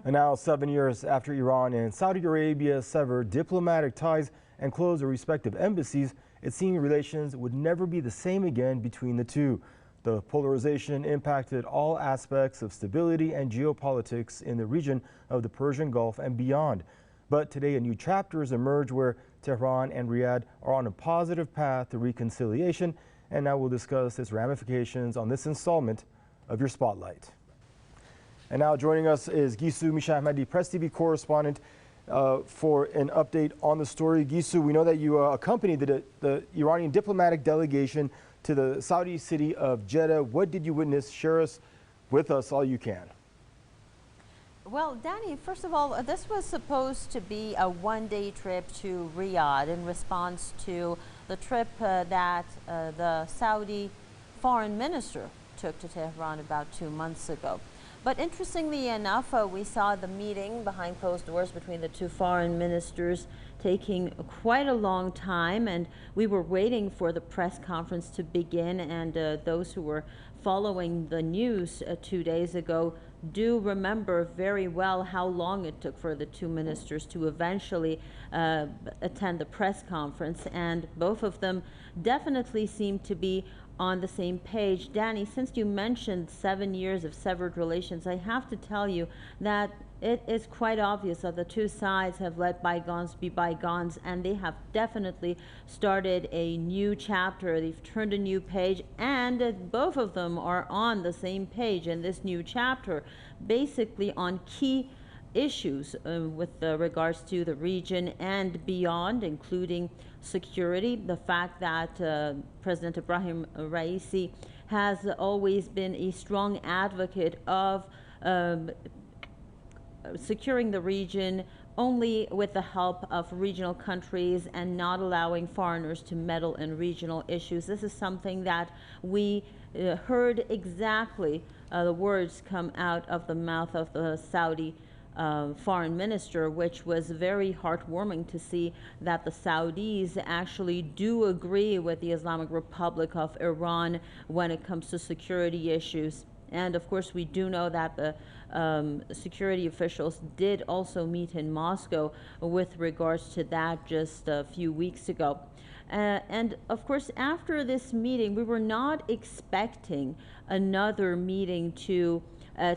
And now, 7 years after Iran and Saudi Arabia severed diplomatic ties and closed their respective embassies, it seemed relations would never be the same again between the two. The polarization impacted all aspects of stability and geopolitics in the region of the Persian Gulf and beyond. But today, a new chapter has emerged where Tehran and Riyadh are on a positive path to reconciliation. And now we'll discuss its ramifications on this installment of your Spotlight. And now joining us is Gisu Misha-Ahmadi, PRESSTV correspondent, for an update on the story. Gisu, we know that you accompanied the Iranian diplomatic delegation to the Saudi city of Jeddah. What did you witness? Share with us all you can. Well, Danny, first of all, this was supposed to be a one-day trip to Riyadh in response to the trip that the Saudi foreign minister took to Tehran about 2 months ago. But interestingly enough, we saw the meeting behind closed doors between the two foreign ministers taking quite a long time, and we were waiting for the press conference to begin, and those who were following the news 2 days ago do remember very well how long it took for the two ministers to eventually attend the press conference, and both of them definitely seemed to be on the same page. Danny, since you mentioned 7 years of severed relations, I have to tell you that it is quite obvious that the two sides have let bygones be bygones, and they have definitely started a new chapter. They've turned a new page, and both of them are on the same page in this new chapter, basically on key issues with regards to the region and beyond, including security. The fact that President Ibrahim Raisi has always been a strong advocate of securing the region only with the help of regional countries and not allowing foreigners to meddle in regional issues. This is something that we heard exactly the words come out of the mouth of the Saudi foreign minister, which was very heartwarming to see that the Saudis actually do agree with the Islamic Republic of Iran when it comes to security issues. And of course, we do know that the security officials did also meet in Moscow with regards to that just a few weeks ago. And of course, after this meeting, we were not expecting another meeting to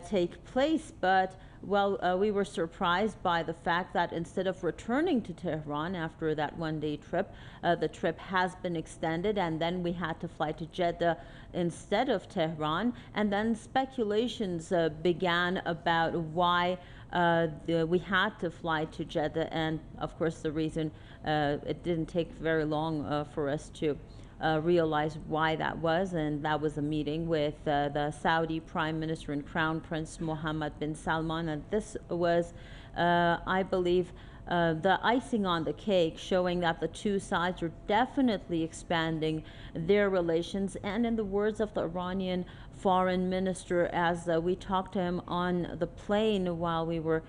take place, but well, we were surprised by the fact that instead of returning to Tehran after that one-day trip, the trip has been extended, and then we had to fly to Jeddah instead of Tehran. And then speculations began about why we had to fly to Jeddah, and of course the reason it didn't take very long for us to realize why that was, and that was a meeting with the Saudi Prime Minister and Crown Prince Mohammed bin Salman, and this was, I believe, the icing on the cake, showing that the two sides are definitely expanding their relations. And in the words of the Iranian foreign minister, as we talked to him on the plane while we were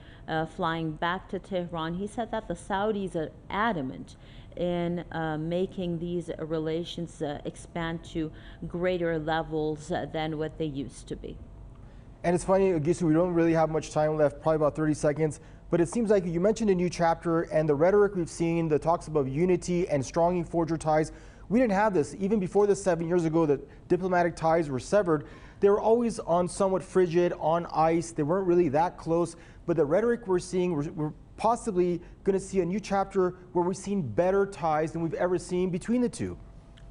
flying back to Tehran, he said that the Saudis are adamant in making these relations expand to greater levels than what they used to be. And it's funny, Gisu, we don't really have much time left, probably about 30 seconds, but it seems like you mentioned a new chapter, and the rhetoric we've seen, the talks about unity and strongly forger ties, we didn't have this. Even before this 7 years ago that diplomatic ties were severed, they were always on somewhat frigid, on ice. They weren't really that close, but the rhetoric we're seeing, we're possibly going to see a new chapter where we've seen better ties than we've ever seen between the two.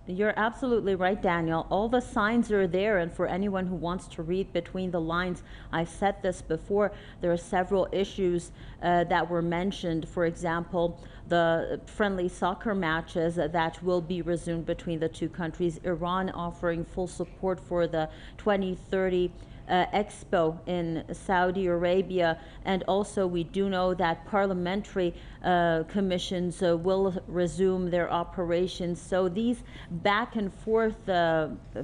You're absolutely right, Daniel. All the signs are there, and for anyone who wants to read between the lines, I've said this before, there are several issues that were mentioned. For example, the friendly soccer matches that will be resumed between the two countries, Iran offering full support for the 2030 Expo in Saudi Arabia, and also we do know that parliamentary commissions will resume their operations. So these back and forth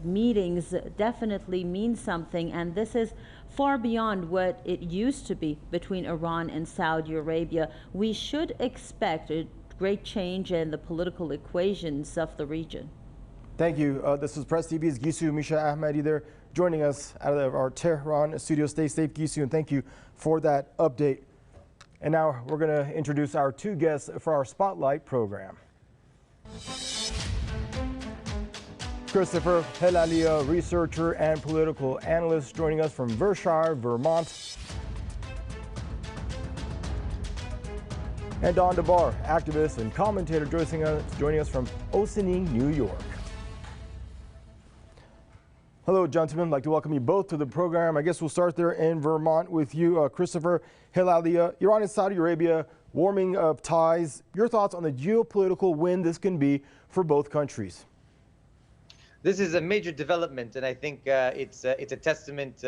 meetings definitely mean something, and this is far beyond what it used to be between Iran and Saudi Arabia. We should expect a great change in the political equations of the region. Thank you. This is PRESSTV's Gisu Misha-Ahmadi there, joining us out of our Tehran studio. Stay safe, Gisu, and thank you for that update. And now we're going to introduce our two guests for our Spotlight program. Christopher Helalia, researcher and political analyst, joining us from Berkshire, Vermont. And Don DeBar, activist and commentator, joining us from Ossining, New York. Hello, gentlemen. I'd like to welcome you both to the program. I guess we'll start there in Vermont with you, Christopher Helalia. Iran and Saudi Arabia, warming of ties. Your thoughts on the geopolitical win this can be for both countries? This is a major development, and I think it's a testament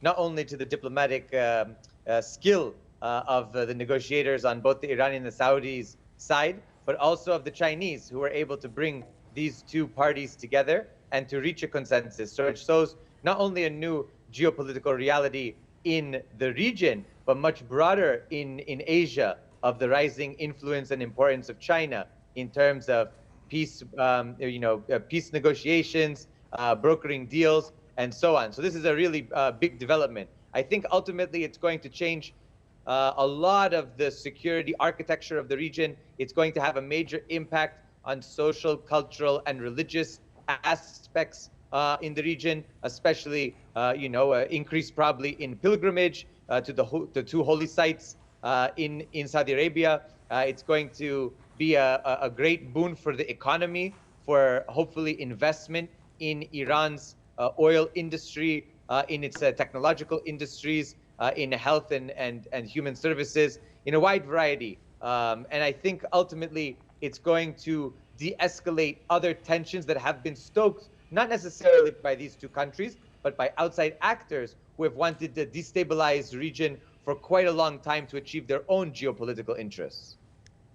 not only to the diplomatic skill of the negotiators on both the Iranian and the Saudis side, but also of the Chinese, who were able to bring these two parties together and to reach a consensus. So it shows not only a new geopolitical reality in the region, but much broader in Asia, of the rising influence and importance of China in terms of peace, peace negotiations, brokering deals, and so on. So this is a really big development. I think ultimately it's going to change a lot of the security architecture of the region. It's going to have a major impact on social, cultural, and religious aspects in the region, especially, increase probably in pilgrimage to the two holy sites in Saudi Arabia. It's going to be a great boon for the economy, for hopefully investment in Iran's oil industry, in its technological industries, in health and human services, in a wide variety. And I think ultimately it's going to de-escalate other tensions that have been stoked, not necessarily by these two countries, but by outside actors who have wanted to destabilize the region for quite a long time to achieve their own geopolitical interests.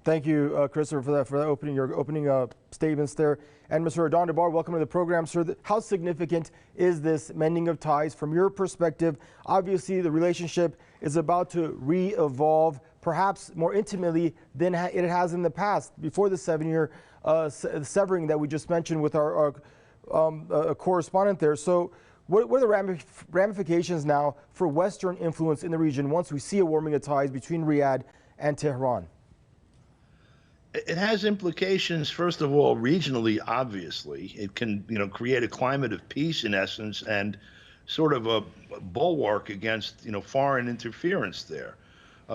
Thank you, Christopher, for that opening, your opening statements there. And Mr. Don DeBar, welcome to the program, sir. How significant is this mending of ties from your perspective? Obviously, the relationship is about to re-evolve, perhaps more intimately than it has in the past, before the 7-year severing that we just mentioned with our correspondent there. So what are the ramifications now for Western influence in the region once we see a warming of ties between Riyadh and Tehran? It has implications, first of all, regionally, obviously. It can, create a climate of peace, in essence, and sort of a bulwark against, foreign interference there.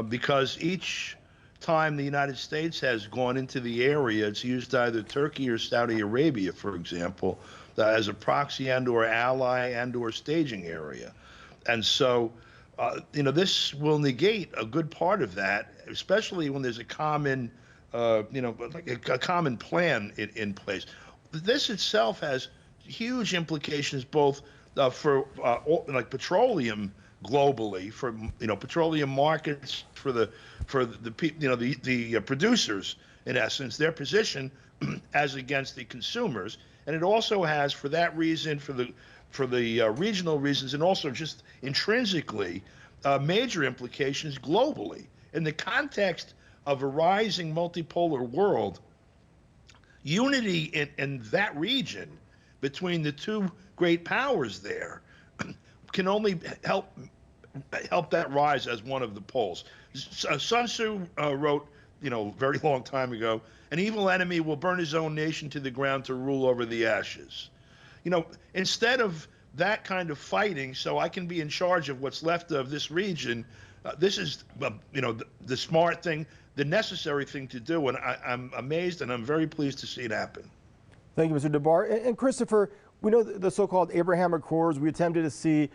Because each time the United States has gone into the area, it's used either Turkey or Saudi Arabia, for example, as a proxy and or ally and or staging area. And so, this will negate a good part of that, especially when there's a common like a common plan in place. This itself has huge implications both for like petroleum globally, for petroleum markets, for the producers, in essence, their position as against the consumers, and it also has, for that reason, for the regional reasons, and also just intrinsically major implications globally in the context of a rising multipolar world. Unity in that region between the two great powers there can only help that rise as one of the poles. Sun Tzu wrote, very long time ago, an evil enemy will burn his own nation to the ground to rule over the ashes. Instead of that kind of fighting, so I can be in charge of what's left of this region, this is, the smart thing, the necessary thing to do, and I'm amazed and I'm very pleased to see it happen. Thank you, Mr. DeBar. And Christopher, we know the so-called Abraham Accords. They attempted to see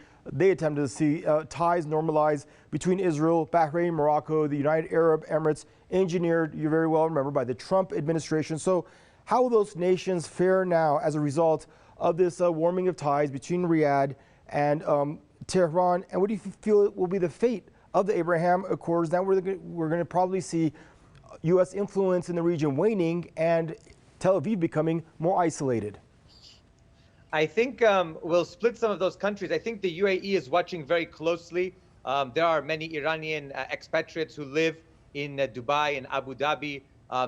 ties normalize between Israel, Bahrain, Morocco, the United Arab Emirates, engineered, you very well remember, by the Trump administration. So how will those nations fare now as a result of this warming of ties between Riyadh and Tehran? And what do you feel will be the fate of the Abraham Accords? Now we're going to probably see U.S. influence in the region waning and Tel Aviv becoming more isolated. I think we'll split some of those countries. I think the UAE is watching very closely. There are many Iranian expatriates who live in Dubai and Abu Dhabi.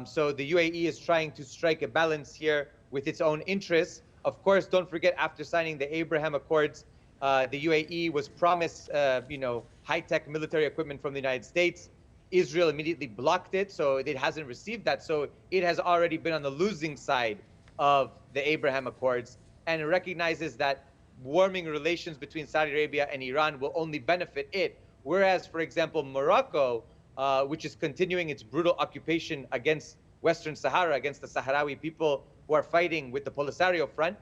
So the UAE is trying to strike a balance here with its own interests. Of course, don't forget, after signing the Abraham Accords, The UAE was promised, high-tech military equipment from the United States. Israel immediately blocked it, so it hasn't received that. So it has already been on the losing side of the Abraham Accords, and it recognizes that warming relations between Saudi Arabia and Iran will only benefit it. Whereas, for example, Morocco, which is continuing its brutal occupation against Western Sahara, against the Sahrawi people who are fighting with the Polisario Front,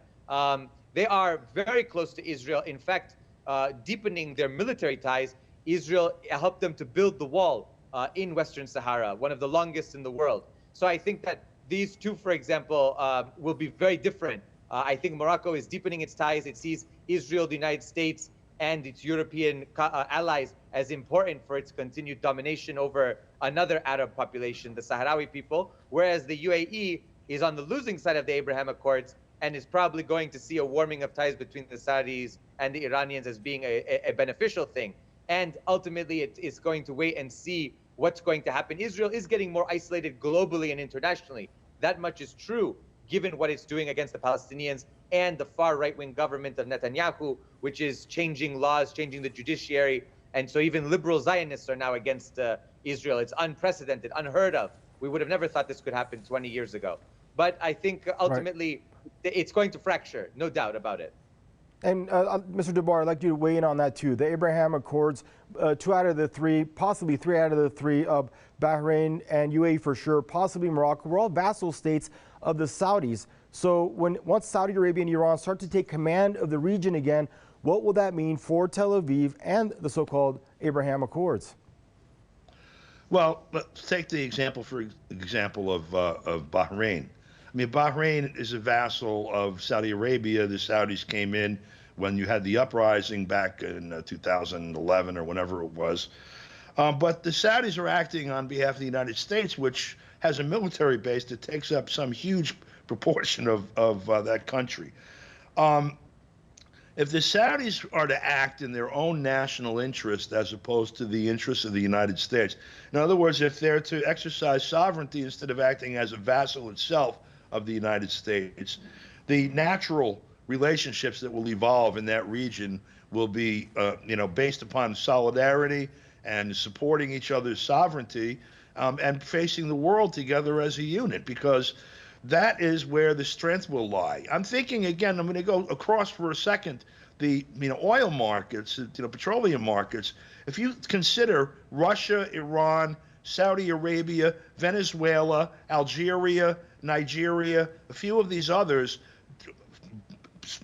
they are very close to Israel. In fact, deepening their military ties, Israel helped them to build the wall in Western Sahara, one of the longest in the world. So I think that these two, for example, will be very different. I think Morocco is deepening its ties. It sees Israel, the United States, and its European allies as important for its continued domination over another Arab population, the Sahrawi people, whereas the UAE is on the losing side of the Abraham Accords and is probably going to see a warming of ties between the Saudis and the Iranians as being a beneficial thing. And ultimately, it is going to wait and see what's going to happen. Israel is getting more isolated globally and internationally. That much is true, given what it's doing against the Palestinians and the far right-wing government of Netanyahu, which is changing laws, changing the judiciary. And so even liberal Zionists are now against Israel. It's unprecedented, unheard of. We would have never thought this could happen 20 years ago. But I think ultimately it's going to fracture, no doubt about it. And Mr. DeBar, I'd like you to weigh in on that too. The Abraham Accords, 2 out of the 3, possibly 3 out of the 3 of Bahrain and UAE for sure, possibly Morocco, were all vassal states of the Saudis. So once Saudi Arabia and Iran start to take command of the region again, what will that mean for Tel Aviv and the so-called Abraham Accords? Well, let's take the example, of Bahrain. I mean, Bahrain is a vassal of Saudi Arabia. The Saudis came in when you had the uprising back in 2011 or whenever it was. But the Saudis are acting on behalf of the United States, which has a military base that takes up some huge proportion of that country. If the Saudis are to act in their own national interest as opposed to the interests of the United States, in other words, if they're to exercise sovereignty instead of acting as a vassal itself of the United States, the natural relationships that will evolve in that region will be, based upon solidarity and supporting each other's sovereignty and facing the world together as a unit, because that is where the strength will lie. I'm thinking, again, I'm going to go across for a second, the oil markets, petroleum markets. If you consider Russia, Iran, Saudi Arabia, Venezuela, Algeria, Nigeria, a few of these others,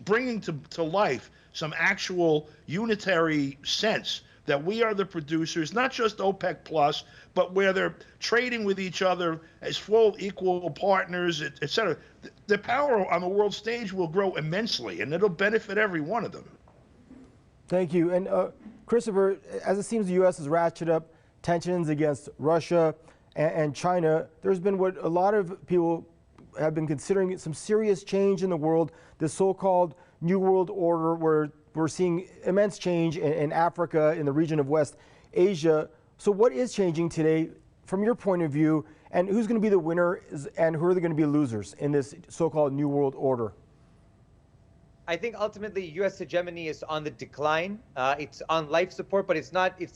bringing to life some actual unitary sense that we are the producers, not just OPEC plus, but where they're trading with each other as full equal partners, et cetera. The power on the world stage will grow immensely, and it'll benefit every one of them. Thank you. And Christopher, as it seems the U.S. has ratcheted up tensions against Russia and China, there's been what a lot of people have been considering some serious change in the world, this so-called New World Order, where we're seeing immense change in Africa, in the region of West Asia. So what is changing today from your point of view, and who's going to be the winner and who are going to be losers in this so-called New World Order? I think ultimately U.S. hegemony is on the decline. It's on life support, but it's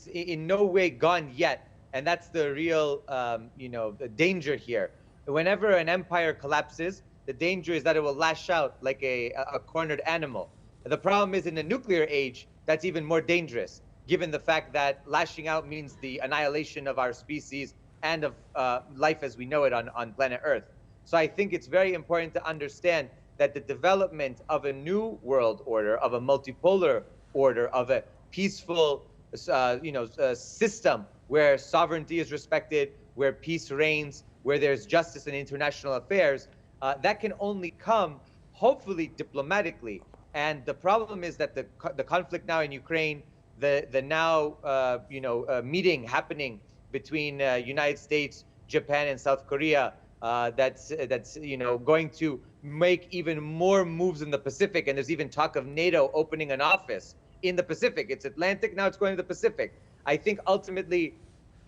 in no way gone yet. And that's the real, the danger here. Whenever an empire collapses, the danger is that it will lash out like a cornered animal. The problem is in the nuclear age, that's even more dangerous, given the fact that lashing out means the annihilation of our species and of life as we know it on planet Earth. So I think it's very important to understand that the development of a new world order, of a multipolar order, of a peaceful system where sovereignty is respected, where peace reigns, where there's justice in international affairs, that can only come, hopefully, diplomatically. And the problem is that the conflict now in Ukraine, the now meeting happening between United States, Japan, and South Korea, that's going to make even more moves in the Pacific. And there's even talk of NATO opening an office in the Pacific. It's Atlantic, now it's going to the Pacific. I think ultimately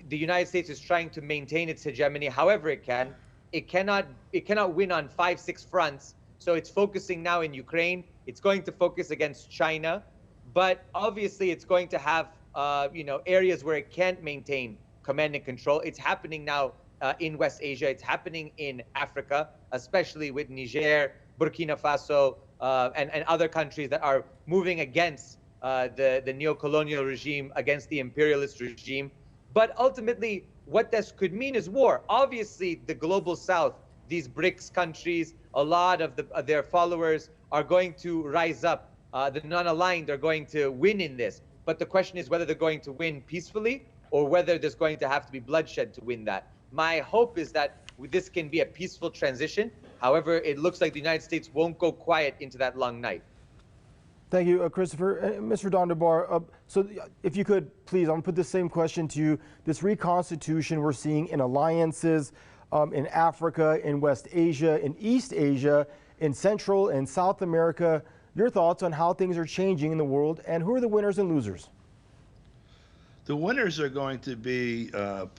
the United States is trying to maintain its hegemony however it can. It cannot win on 5-6 fronts. So it's focusing now in Ukraine. It's going to focus against China. but obviously it's going to have areas where it can't maintain command and control. It's happening now in West Asia. It's happening in Africa, especially with Niger, Burkina Faso, and other countries that are moving against the neo-colonial regime, against the imperialist regime. But ultimately, what this could mean is war. Obviously, the global South, these BRICS countries, a lot of their followers are going to rise up. The non-aligned are going to win in this. But the question is whether they're going to win peacefully or whether there's going to have to be bloodshed to win that. My hope is that this can be a peaceful transition. However, it looks like the United States won't go quiet into that long night. Thank you, Christopher. Mr. Dondabar, so if you could, please, I'm going to put the same question to you. This reconstitution we're seeing in alliances in Africa, in West Asia, in East Asia, in Central and South America. Your thoughts on how things are changing in the world and who are the winners and losers? The winners are going to be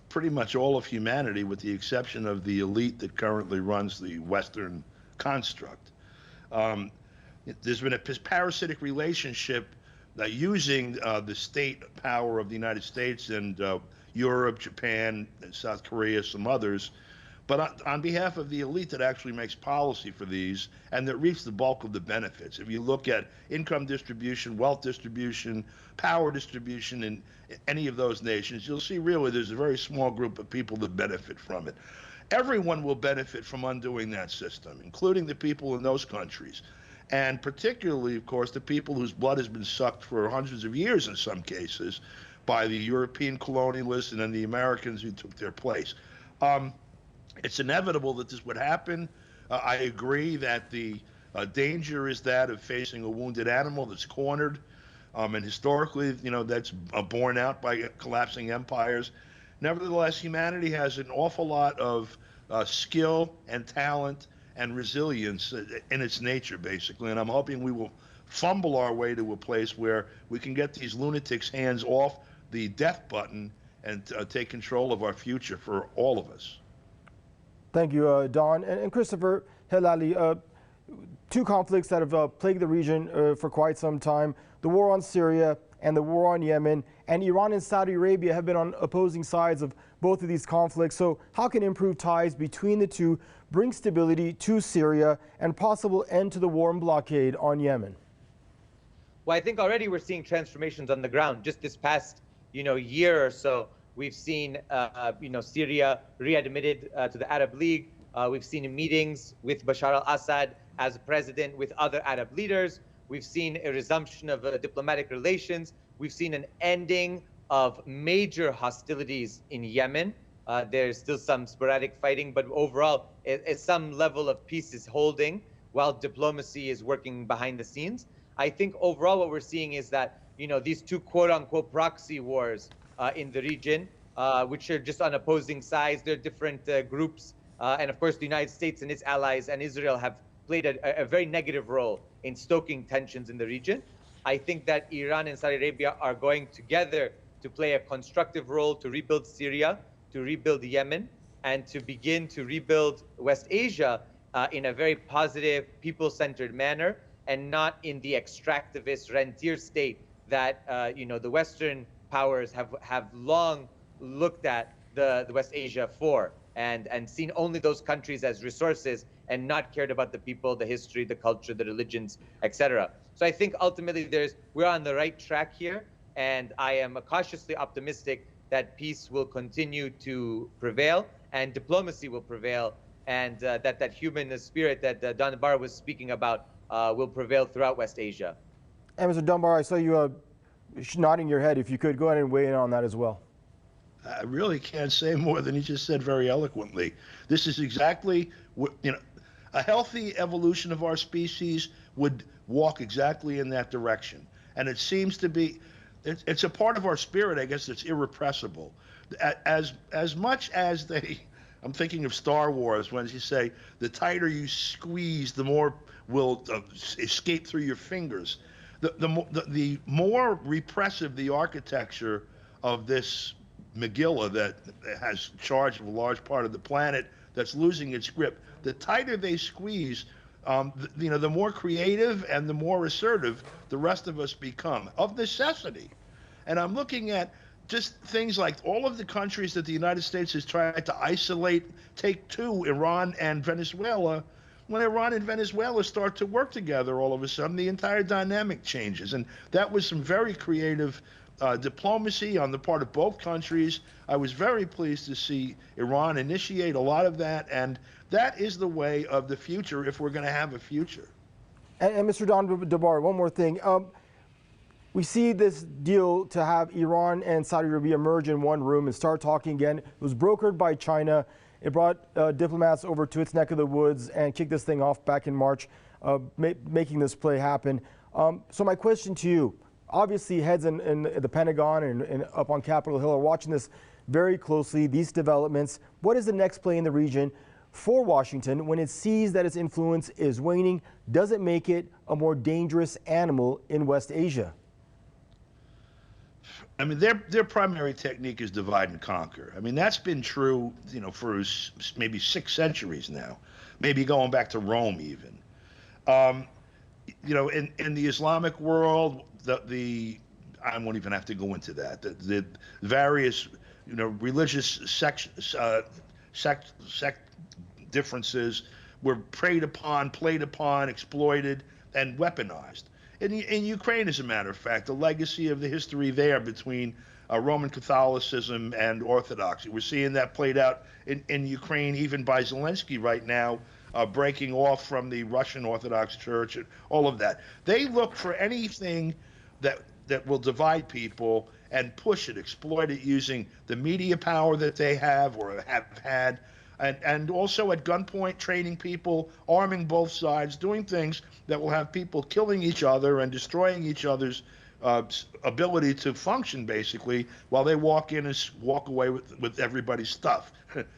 pretty much all of humanity, with the exception of the elite that currently runs the Western construct. There's been a parasitic relationship using the state power of the United States and Europe, Japan, and South Korea, some others, but on behalf of the elite that actually makes policy for these and that reaps the bulk of the benefits. If you look at income distribution, wealth distribution, power distribution in any of those nations, you'll see really there's a very small group of people that benefit from it. Everyone will benefit from undoing that system, including the people in those countries. And particularly, of course, the people whose blood has been sucked for hundreds of years in some cases by the European colonialists and then the Americans who took their place. It's inevitable that this would happen. I agree that the danger is that of facing a wounded animal that's cornered. And historically, that's borne out by collapsing empires. Nevertheless, humanity has an awful lot of skill and talent and resilience in its nature, basically. And I'm hoping we will fumble our way to a place where we can get these lunatics' hands off the death button and take control of our future for all of us. Thank you, Don. And Christopher Helali, two conflicts that have plagued the region for quite some time, the war on Syria and the war on Yemen, and Iran and Saudi Arabia have been on opposing sides of both of these conflicts. So how can improved ties between the two bring stability to Syria and possible end to the war and blockade on Yemen? Well, I think already we're seeing transformations on the ground. Just this past, year or so, we've seen, Syria readmitted to the Arab League. We've seen meetings with Bashar al-Assad as president with other Arab leaders. We've seen a resumption of diplomatic relations. We've seen an ending of major hostilities in Yemen. There's still some sporadic fighting, but overall, some level of peace is holding while diplomacy is working behind the scenes. I think overall what we're seeing is that, these two quote-unquote proxy wars in the region, which are just on opposing sides, they're different groups. And of course, the United States and its allies and Israel have played a very negative role in stoking tensions in the region. I think that Iran and Saudi Arabia are going together to play a constructive role to rebuild Syria, to rebuild Yemen, and to begin to rebuild West Asia in a very positive, people-centered manner, and not in the extractivist rentier state that the Western powers have long looked at the West Asia for, and seen only those countries as resources and not cared about the people, the history, the culture, the religions, etc. So I think ultimately we're on the right track here, and I am cautiously optimistic that peace will continue to prevail and diplomacy will prevail, and that human spirit that Dondabar was speaking about will prevail throughout West Asia. And Mr. Dunbar, I saw you nodding your head. If you could, go ahead and weigh in on that as well. I really can't say more than he just said very eloquently. This is exactly what, a healthy evolution of our species would walk exactly in that direction. And it seems to be, it's a part of our spirit, I guess, that's irrepressible. As much as I'm thinking of Star Wars when you say, the tighter you squeeze, the more will escape through your fingers. The more repressive the architecture of this Megillah that has charge of a large part of the planet that's losing its grip, the tighter they squeeze, the more creative and the more assertive the rest of us become, of necessity. And I'm looking at just things like all of the countries that the United States has tried to isolate, take two, Iran and Venezuela. When Iran and Venezuela start to work together, all of a sudden the entire dynamic changes. And that was some very creative diplomacy on the part of both countries. I was very pleased to see Iran initiate a lot of that, and that is the way of the future if we're going to have a future. And Mr. Dondabar, one more thing. We see this deal to have Iran and Saudi Arabia merge in one room and start talking again. It was brokered by China. It brought diplomats over to its neck of the woods and kicked this thing off back in March, making this play happen. So my question to you, obviously heads in the Pentagon and up on Capitol Hill are watching this very closely, these developments. What is the next play in the region for Washington when it sees that its influence is waning? Does it make it a more dangerous animal in West Asia? I mean, their primary technique is divide and conquer. I mean, that's been true, for maybe 6 centuries now, maybe going back to Rome even. In the Islamic world, I won't even have to go into that. The various, religious sect differences were preyed upon, played upon, exploited, and weaponized. In Ukraine, as a matter of fact, the legacy of the history there between Roman Catholicism and Orthodoxy. We're seeing that played out in Ukraine, even by Zelensky right now, breaking off from the Russian Orthodox Church and all of that. They look for anything that will divide people and push it, exploit it using the media power that they have or have had, and also at gunpoint training people, arming both sides, doing things that will have people killing each other and destroying each other's ability to function, basically, while they walk in and walk away with everybody's stuff.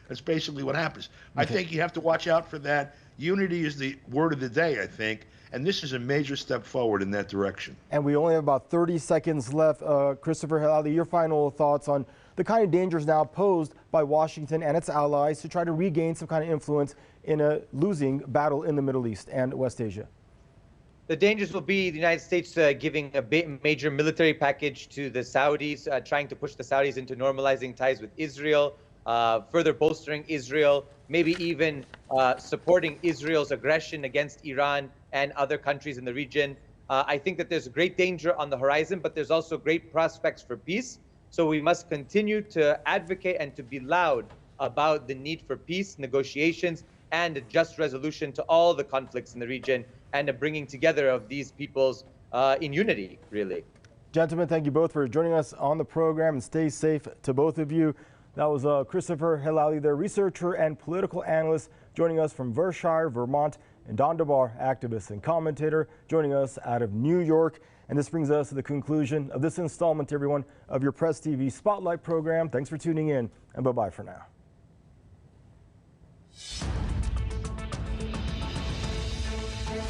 That's basically what happens. I think you have to watch out for that. Unity is the word of the day, I think, and this is a major step forward in that direction. And we only have about 30 seconds left. Christopher Helali, your final thoughts on the kind of dangers now posed by Washington and its allies to try to regain some kind of influence in a losing battle in the Middle East and West Asia? The dangers will be the United States giving a major military package to the Saudis, trying to push the Saudis into normalizing ties with Israel, further bolstering Israel, maybe even supporting Israel's aggression against Iran and other countries in the region. I think that there's great danger on the horizon, but there's also great prospects for peace. So we must continue to advocate and to be loud about the need for peace, negotiations, and a just resolution to all the conflicts in the region, and a bringing together of these peoples in unity, really. Gentlemen, thank you both for joining us on the program, and stay safe to both of you. That was Christopher Helali, the researcher and political analyst, joining us from Versailles, Vermont, and Dondabar, activist and commentator, joining us out of New York. And this brings us to the conclusion of this installment, everyone, of your Press TV Spotlight program. Thanks for tuning in, and bye-bye for now.